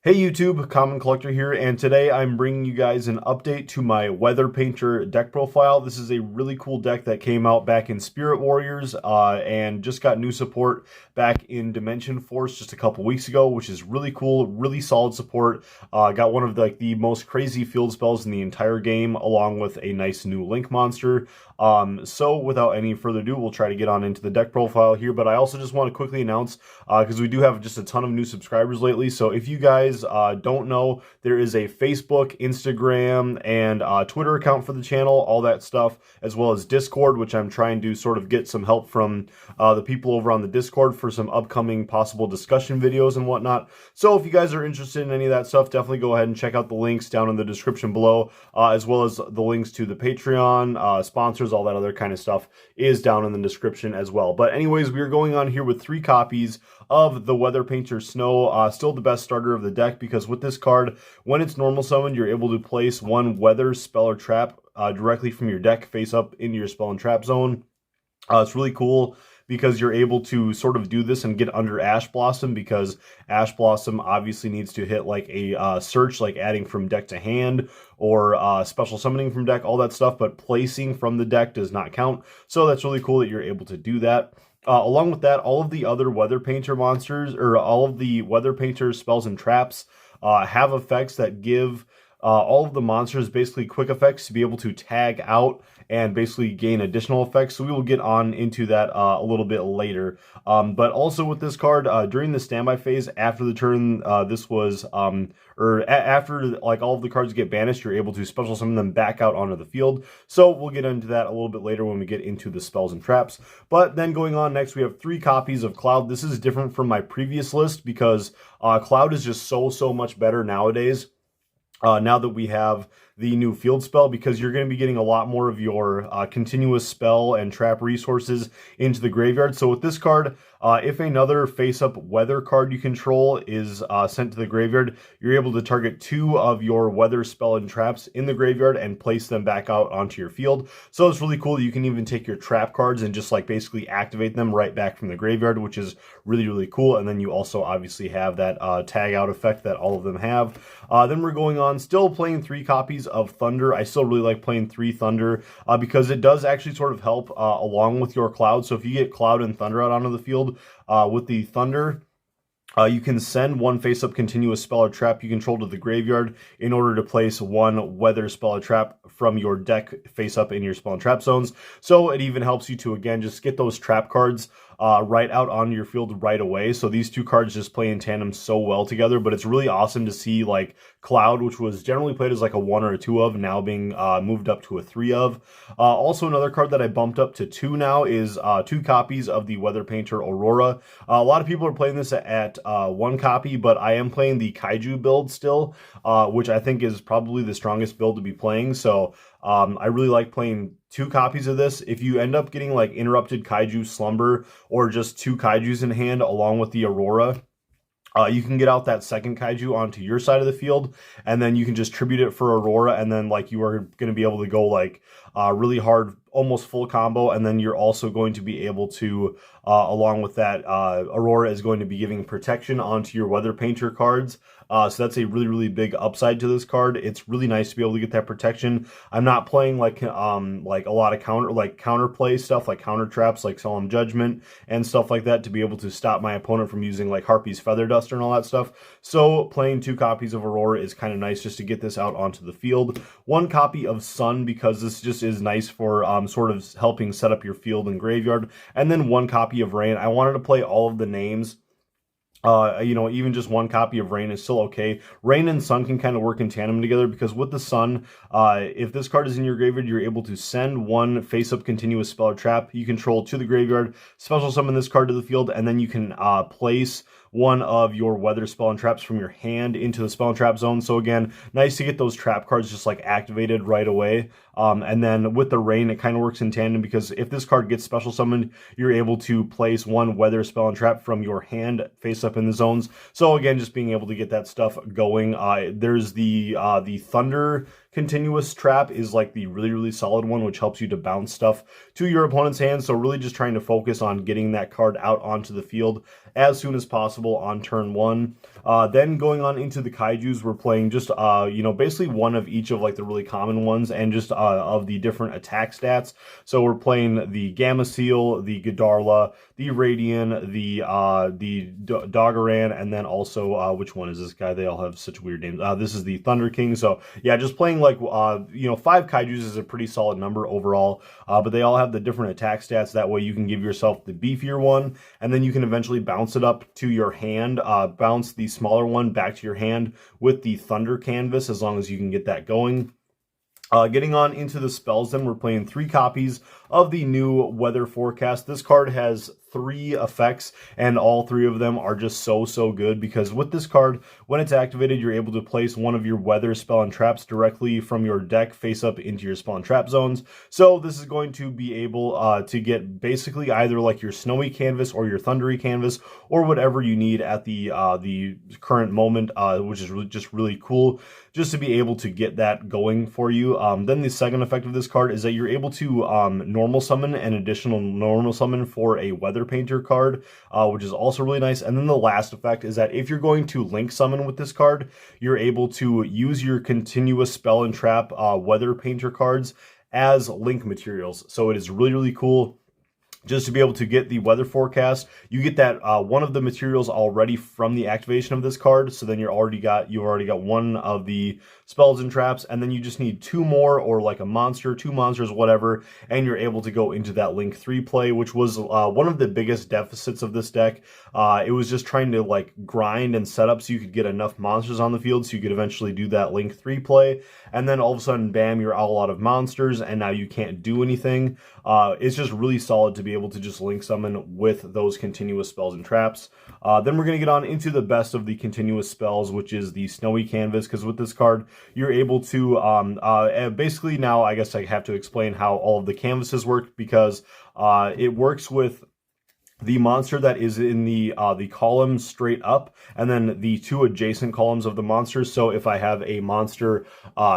Hey YouTube, Common Collector here, and today I'm bringing you guys an update to my Weather Painter deck profile. This is a really cool deck that came out back in Spirit Warriors and just got new support back in Dimension Force just a couple weeks ago, which is really cool, really solid support. Got one of the most crazy field spells in the entire game, along with a nice new Link monster. So without any further ado, we'll try to get on into the deck profile here, but I also just want to quickly announce, because we do have just a ton of new subscribers lately, so if you guys don't know, there is a Facebook, Instagram, and Twitter account for the channel, all that stuff, as well as Discord, which I'm trying to sort of get some help from the people over on the Discord for some upcoming possible discussion videos and whatnot. So if you guys are interested in any of that stuff, definitely go ahead and check out the links down in the description below, as well as the links to the Patreon, sponsors, all that other kind of stuff is down in the description as well. But anyways, we are going on here with 3 copies of the Weather Painter Snow, still the best starter of the deck, because with this card, when it's normal summoned, you're able to place one weather spell or trap directly from your deck face up into your spell and trap zone. It's really cool because you're able to sort of do this and get under Ash Blossom, because Ash Blossom obviously needs to hit like a search, like adding from deck to hand or special summoning from deck, all that stuff, but placing from the deck does not count. So that's really cool that you're able to do that. Along with that, all of the other Weather Painter monsters, or all of the Weather Painter spells and traps, have effects that give all of the monsters basically quick effects to be able to tag out and basically gain additional effects. So we will get on into that a little bit later. But also with this card, during the standby phase after the turn, after like all of the cards get banished, you're able to special summon them back out onto the field. So we'll get into that a little bit later when we get into the spells and traps. But then going on next, we have 3 copies of Cloud. This is different from my previous list because Cloud is just so much better nowadays. Now that we have the new field spell, because you're going to be getting a lot more of your continuous spell and trap resources into the graveyard. So with this card, if another face-up weather card you control is sent to the graveyard, you're able to target 2 of your weather spell and traps in the graveyard and place them back out onto your field. So it's really cool that you can even take your trap cards and just like basically activate them right back from the graveyard, which is really cool. And then you also obviously have that tag out effect that all of them have. Then we're going on, still playing 3 copies of Thunder. I still really like playing 3 Thunder because it does actually sort of help along with your Cloud. So if you get Cloud and Thunder out onto the field with the Thunder, you can send 1 face-up continuous spell or trap you control to the graveyard in order to place 1 weather spell or trap from your deck face-up in your spell and trap zones. So it even helps you to, again, just get those trap cards right out onto your field right away. So these 2 cards just play in tandem so well together, but it's really awesome to see like Cloud, which was generally played as like a 1 or a 2 of, now being moved up to a 3 of. Also another card that I bumped up to 2 now is 2 copies of the Weather Painter Aurora. A lot of people are playing this at 1 copy, but I am playing the Kaiju build still, which I think is probably the strongest build to be playing. So I really like playing 2 copies of this. If you end up getting like Interrupted Kaiju Slumber or just 2 Kaijus in hand along with the Aurora, you can get out that second Kaiju onto your side of the field, and then you can just tribute it for Aurora, and then like you are going to be able to go like really hard, almost full combo, and then you're also going to be able to, along with that, Aurora is going to be giving protection onto your Weather Painter cards. So that's a really big upside to this card. It's really nice to be able to get that protection. I'm not playing like a lot of counterplay stuff, like counter traps, like Solemn Judgment and stuff like that, to be able to stop my opponent from using like Harpy's Feather Duster and all that stuff. So playing 2 copies of Aurora is kind of nice just to get this out onto the field. 1 copy of Sun, because this just is nice for sort of helping set up your field and graveyard. And then 1 copy of Rain. I wanted to play all of the names. Even just 1 copy of Rain is still okay. Rain and Sun can kind of work in tandem together, because with the Sun, if this card is in your graveyard, you're able to send 1 face-up continuous spell or trap you control to the graveyard, special summon this card to the field, and then you can place 1 of your weather spell and traps from your hand into the spell and trap zone. So again, nice to get those trap cards just like activated right away. And then with the Rain, it kind of works in tandem, because if this card gets special summoned, you're able to place 1 weather spell and trap from your hand face up in the zones. So again, just being able to get that stuff going. There's the Thunder continuous trap is like the really solid one, which helps you to bounce stuff to your opponent's hand. So really just trying to focus on getting that card out onto the field as soon as possible on turn 1. Then going on into the Kaijus, we're playing just, you know, basically one of each of like the really common ones and just of the different attack stats. So we're playing the Gamma Seal, the Godarla, the Radian, the Doggeran, and then also, which one is this guy? They all have such weird names. This is the Thunder King. So yeah, just playing like, you know, 5 Kaijus is a pretty solid number overall, but they all have the different attack stats. That way you can give yourself the beefier one, and then you can eventually bounce it up to your hand, bounce the smaller one back to your hand with the Thunder Canvas, as long as you can get that going. Getting on into the spells, then we're playing 3 copies of the new weather forecast. This card has 3 effects, and all 3 of them are just so good, because with this card, when it's activated, you're able to place one of your weather spell and traps directly from your deck face up into your spell and trap zones. So this is going to be able to get basically either like your snowy canvas or your thundery canvas, or whatever you need at the current moment, which is just really cool, just to be able to get that going for you. Then the second effect of this card is that you're able to normal summon an additional normal summon for a weather painter card, which is also really nice. And then the last effect is that if you're going to link summon with this card, you're able to use your continuous spell and trap weather painter cards as link materials. So it is really cool. Just to be able to get the weather forecast, you get that one of the materials already from the activation of this card. So then you've already got one of the spells and traps, and then you just need 2 more, or like a monster, 2 monsters, whatever, and you're able to go into that Link 3 play, which was one of the biggest deficits of this deck. It was just trying to like grind and set up so you could get enough monsters on the field so you could eventually do that Link 3 play, and then all of a sudden, bam, you're all out of monsters, and now you can't do anything. It's just really solid to be able to just link summon with those continuous spells and traps. Then we're going to get on into the best of the continuous spells, which is the Snowy Canvas, because with this card, you're able to, basically now I guess I have to explain how all of the canvases work, because it works with the monster that is in the column straight up, and then the 2 adjacent columns of the monsters. So if I have a monster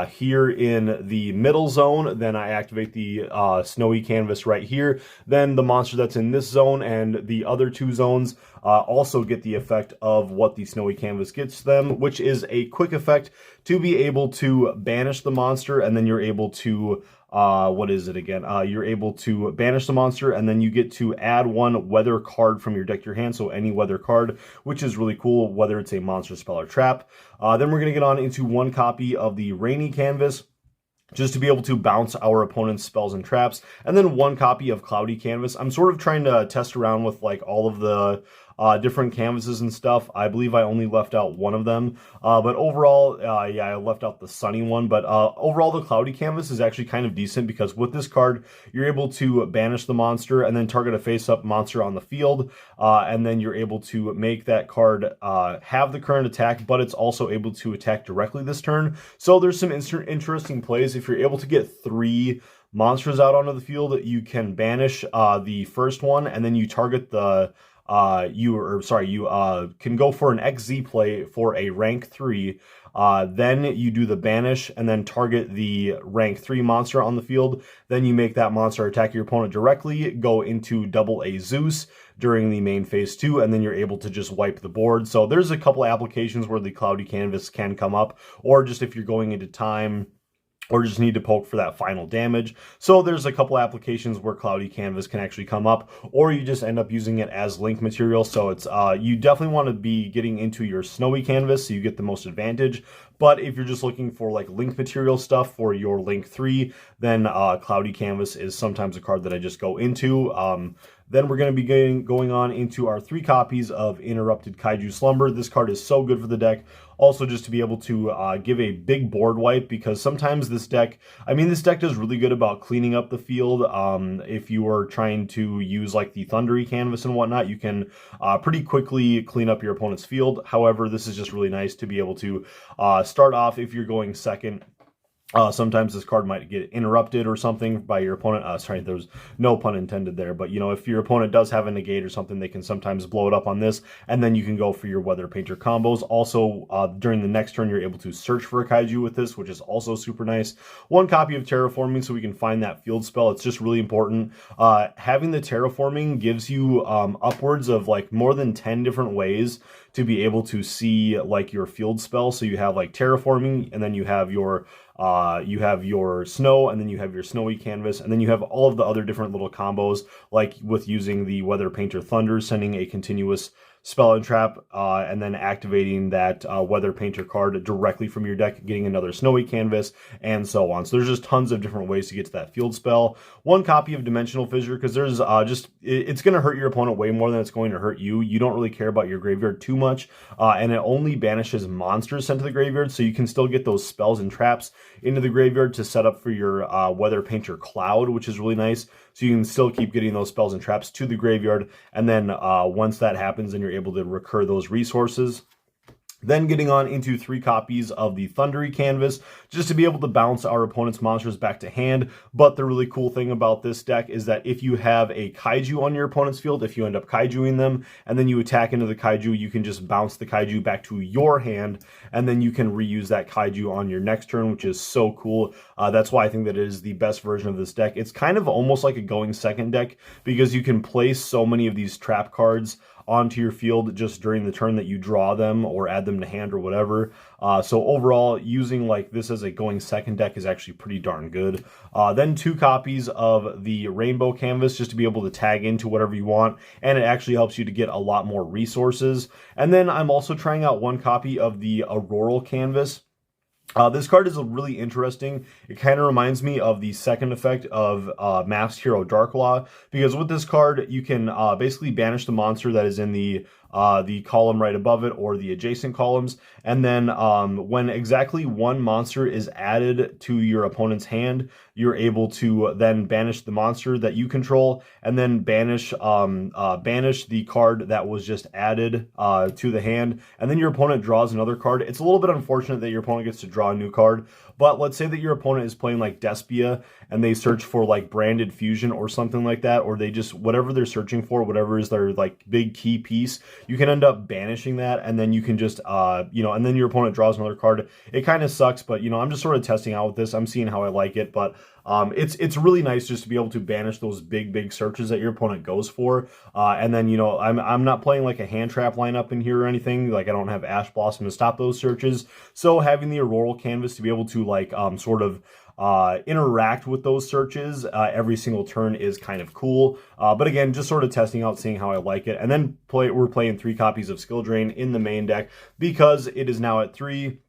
here in the middle zone, then I activate the snowy canvas right here. Then the monster that's in this zone and the other 2 zones also get the effect of what the snowy canvas gets them, which is a quick effect to be able to banish the monster, and then you're able to what is it again? You're able to banish the monster, and then you get to add 1 weather card from your deck to your hand, so any weather card, which is really cool, whether it's a monster, spell, or trap. Then we're going to get on into 1 copy of the Rainy Canvas, just to be able to bounce our opponent's spells and traps, and then 1 copy of Cloudy Canvas. I'm sort of trying to test around with like all of the different canvases and stuff. I believe I only left out 1 of them, but overall, yeah, I left out the sunny one, but overall the Cloudy Canvas is actually kind of decent, because with this card, you're able to banish the monster and then target a face-up monster on the field, and then you're able to make that card have the current attack, but it's also able to attack directly this turn. So there's some interesting plays. If you're able to get 3 monsters out onto the field, you can banish the first one, and then you target the you can go for an XZ play for a rank 3, then you do the banish and then target the rank 3 monster on the field, then you make that monster attack your opponent directly, go into double a Zeus during the main phase 2, and then you're able to just wipe the board. So there's a couple applications where the Cloudy Canvas can come up, or just if you're going into time, or just need to poke for that final damage. So there's a couple applications where Cloudy Canvas can actually come up, or you just end up using it as link material. So it's you definitely want to be getting into your Snowy Canvas so you get the most advantage. But if you're just looking for like link material stuff for your Link 3, then Cloudy Canvas is sometimes a card that I just go into. Then we're going to be going on into our 3 copies of Interrupted Kaiju Slumber. This card is so good for the deck. Also, just to be able to give a big board wipe, because sometimes this deck does really good about cleaning up the field. If you are trying to use like the Thundery Canvas and whatnot, you can pretty quickly clean up your opponent's field. However, this is just really nice to be able to start off if you're going second. Sometimes this card might get interrupted or something by your opponent. Sorry, there's no pun intended there. But, you know, if your opponent does have a negate or something, they can sometimes blow it up on this. And then you can go for your Weather Painter combos. Also, during the next turn, you're able to search for a Kaiju with this, which is also super nice. 1 copy of Terraforming so we can find that field spell. It's just really important. Having the Terraforming gives you upwards of like more than 10 different ways to be able to see like your field spell. So you have like terraforming, and then you have your snow, and then you have your snowy canvas, and then you have all of the other different little combos, like with using the Weather Painter Thunder, sending a continuous spell and trap, and then activating that Weather Painter card directly from your deck, getting another snowy canvas, and so on. So there's just tons of different ways to get to that field spell. One copy of Dimensional Fissure, because there's it's going to hurt your opponent way more than it's going to hurt you. You don't really care about your graveyard too much, and it only banishes monsters sent to the graveyard, so you can still get those spells and traps into the graveyard to set up for your Weather Painter Cloud, which is really nice. So you can still keep getting those spells and traps to the graveyard, and then once that happens, then you're able to recur those resources. Then getting on into 3 copies of the Thundery Canvas, just to be able to bounce our opponent's monsters back to hand. But the really cool thing about this deck is that if you have a Kaiju on your opponent's field, if you end up Kaijuing them, and then you attack into the Kaiju, you can just bounce the Kaiju back to your hand, and then you can reuse that Kaiju on your next turn, which is so cool. That's why I think that it is the best version of this deck. It's kind of almost like a going second deck, because you can place so many of these trap cards onto your field just during the turn that you draw them or add them to hand or whatever. So overall, using like this as a going second deck is actually pretty darn good. Then 2 copies of the Rainbow Canvas, just to be able to tag into whatever you want, and it actually helps you to get a lot more resources. And then I'm also trying out 1 copy of the Auroral Canvas. This card is really interesting. It kind of reminds me of the second effect of Masked Hero Darklaw, because with this card, you can basically banish the monster that is in the column right above it or the adjacent columns, and then when exactly 1 monster is added to your opponent's hand, you're able to then banish the monster that you control, and then banish the card that was just added to the hand, and then your opponent draws another card. It's a little bit unfortunate that your opponent gets to draw a new card, but let's say that your opponent is playing like Despia, and they search for like Branded Fusion or something like that, or they just, whatever they're searching for, whatever is their like big key piece, you can end up banishing that, and then you can just, and then your opponent draws another card. It kind of sucks, but, I'm just sort of testing out with this. I'm seeing how I like it, but it's really nice just to be able to banish those big searches that your opponent goes for. And then, I'm not playing like a hand trap lineup in here or anything. Like, I don't have Ash Blossom to stop those searches. So having the Auroral Canvas to be able to like sort of interact with those searches every single turn is kind of cool. But again, just sort of testing out, seeing how I like it. And then we're playing 3 copies of Skill Drain in the main deck, because it is now at 3.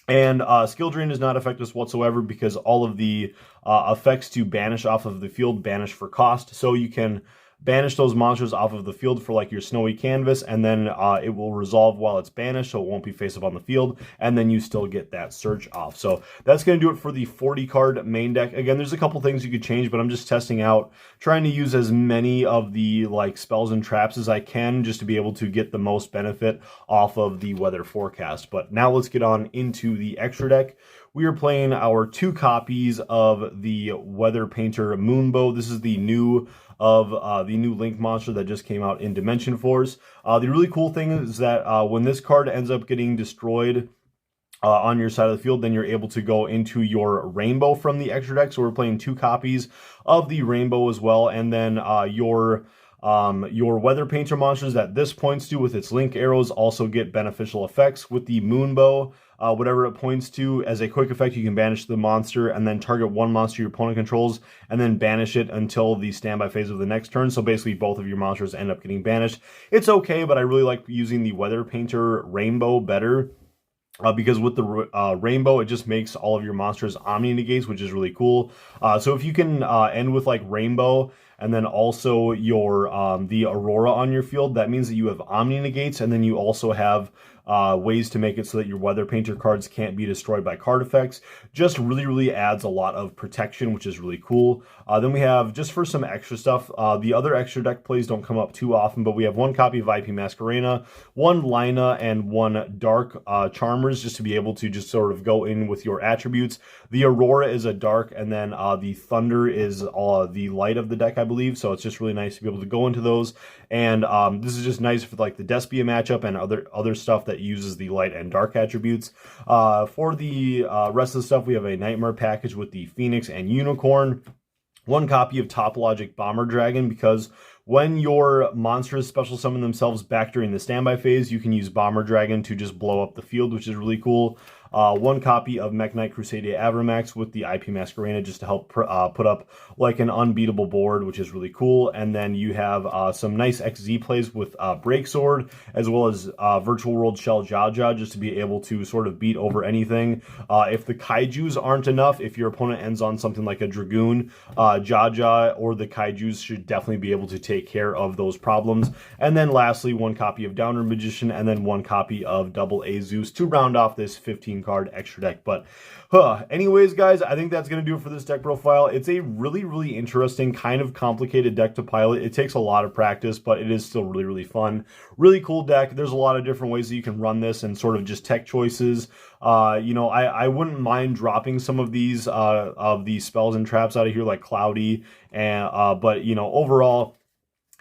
And Skill Drain does not affect us whatsoever, because all of the effects to banish off of the field banish for cost. So you can banish those monsters off of the field for like your snowy canvas, and then it will resolve while it's banished, so it won't be face up on the field, and then you still get that search off. So that's going to do it for the 40 card main deck. Again, there's a couple things you could change, but I'm just testing out, trying to use as many of the like spells and traps as I can, just to be able to get the most benefit off of the weather forecast. But now let's get on into the extra deck. We are playing our 2 copies of the Weather Painter Moonbow. This is the new Link monster that just came out in Dimension Force. The really cool thing is that when this card ends up getting destroyed on your side of the field, then you're able to go into your Rainbow from the extra deck. So we're playing 2 copies of the Rainbow as well, and then your Weather Painter monsters that this points to with its link arrows also get beneficial effects. With the Moonbow, whatever it points to, as a quick effect, you can banish the monster and then target 1 monster your opponent controls, and then banish it until the standby phase of the next turn. So basically both of your monsters end up getting banished. It's okay, but I really like using the Weather Painter Rainbow better. Because with the Rainbow, it just makes all of your monsters Omni Negates, which is really cool. So if you can end with like Rainbow, and then also your the Aurora on your field, that means that you have Omni Negates, and then you also have ways to make it so that your Weather Painter cards can't be destroyed by card effects. Just really adds a lot of protection, which is really cool. Then we have, just for some extra stuff, the other extra deck plays don't come up too often, but we have 1 copy of IP Masquerena, 1 Lina, and 1 Dark Charmers, just to be able to just sort of go in with your attributes. The Aurora is a dark, and then the Thunder is the light of the deck, I believe. So it's just really nice to be able to go into those. And this is just nice for like the Despia matchup and other stuff that uses the light and dark attributes. For the rest of the stuff, we have a Nightmare package with the Phoenix and Unicorn, 1 copy of Topologic Bomber Dragon, because when your monsters special summon themselves back during the standby phase, you can use Bomber Dragon to just blow up the field, which is really cool. 1 copy of Mech Knight Crusadia Avramax with the IP Masquerena just to help put up like an unbeatable board, which is really cool. And then you have some nice XZ plays with Break Sword, as well as Virtual World Shell Jaja, just to be able to sort of beat over anything. If the Kaijus aren't enough, if your opponent ends on something like a Dragoon, Jaja or the Kaijus should definitely be able to take care of those problems. And then lastly, 1 copy of Downer Magician, and then 1 copy of Double A Zeus to round off this 15 card extra deck. But anyways, guys, I think that's going to do it for this deck profile. It's a really interesting, kind of complicated deck to pilot. It takes a lot of practice, but it is still really fun. Really cool deck. There's a lot of different ways that you can run this and sort of just tech choices. You know, I wouldn't mind dropping some of these spells and traps out of here, like Cloudy, and but you know, overall,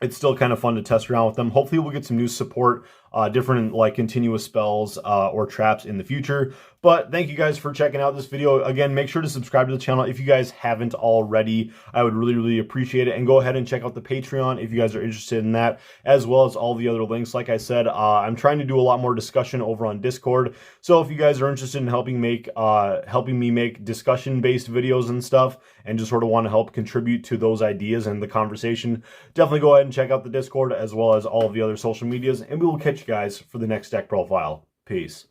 it's still kind of fun to test around with them. Hopefully we'll get some new support, different like continuous spells or traps in the future. But thank you guys for checking out this video. Again, make sure to subscribe to the channel if you guys haven't already. I would really appreciate it. And go ahead and check out the Patreon if you guys are interested in that, as well as all the other links. Like I said, I'm trying to do a lot more discussion over on Discord. So if you guys are interested in helping me make discussion-based videos and stuff, and just sort of want to help contribute to those ideas and the conversation, definitely go ahead and check out the Discord, as well as all of the other social medias. And we will catch you guys for the next deck profile. Peace.